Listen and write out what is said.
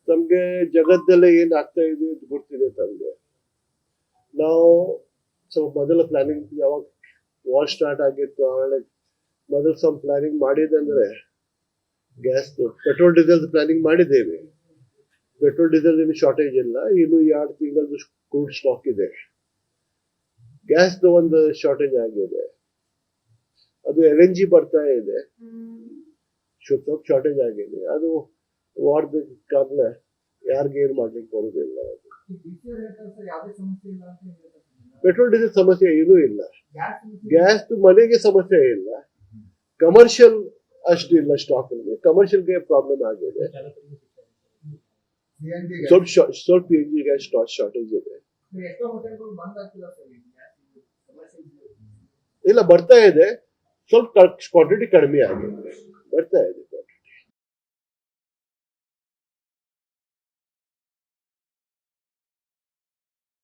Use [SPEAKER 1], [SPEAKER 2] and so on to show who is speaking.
[SPEAKER 1] ನಮ್ಗೆ ಜಗತ್ತಲ್ಲೇ ಏನ್ ಆಗ್ತಾ ಇದೆ ಅಂತ ಗೊತ್ತಿದೆ ತಮ್ಗೆ. ನಾವು ಸ್ವಲ್ಪ ಮೊದಲ ಪ್ಲಾನಿಂಗ್ ಯಾವಾಗ ವಾರ್ ಸ್ಟಾರ್ಟ್ ಆಗಿತ್ತು ಆಮೇಲೆ ಮೊದಲು ಸ್ವಲ್ಪ ಪ್ಲಾನಿಂಗ್ ಮಾಡಿದಂದ್ರೆ ಗ್ಯಾಸ್ ಪೆಟ್ರೋಲ್ ಡೀಸೆಲ್ ಪ್ಲಾನಿಂಗ್ ಮಾಡಿದ್ದೇವೆ. ಪೆಟ್ರೋಲ್ ಡೀಸೆಲ್ ಏನು ಶಾರ್ಟೇಜ್ ಇಲ್ಲ, ಇನ್ನು 2 ತಿಂಗಳದ್ದು ಕ್ರೂಡ್ ಸ್ಟಾಕ್ ಇದೆ. ಗ್ಯಾಸ್ ಒಂದು ಶಾರ್ಟೇಜ್ ಆಗಿದೆ, ಅದು LNG ಬರ್ತಾ ಇದೆ, ಸ್ವಲ್ಪ ಶಾರ್ಟೇಜ್ ಆಗಿದೆ. ಅದು ವಾರದ ಕಾರಣ ಯಾರಿಗೆ ಏನ್ ಮಾಡ್ಲಿಕ್ಕೆ ಬರುದಿಲ್ಲ. ಪೆಟ್ರೋಲ್ ಡೀಸೆಲ್ ಸಮಸ್ಯೆ ಏನೂ ಇಲ್ಲ, ಗ್ಯಾಸ್ ಮನೆಗೆ ಸಮಸ್ಯೆ ಇಲ್ಲ, ಕಮರ್ಷಿಯಲ್ ಅಷ್ಟಿಲ್ಲ ಸ್ಟಾಕ್ ಅಲ್ಲಿ. ಕಮರ್ಷಿಯಲ್ಗೆ ಪ್ರಾಬ್ಲಮ್ ಆಗಿದೆ, ಸ್ವಲ್ಪ PNG ಗ್ಯಾಸ್ ಶಾರ್ಟೇಜ್ ಇದೆ. ಇಲ್ಲ ಬರ್ತಾ ಇದೆ, ಸ್ವಲ್ಪ ಕ್ವಾಂಟಿಟಿ ಕಡಿಮೆ ಆಗಿದೆ, ಬರ್ತಾ ಇದೆ.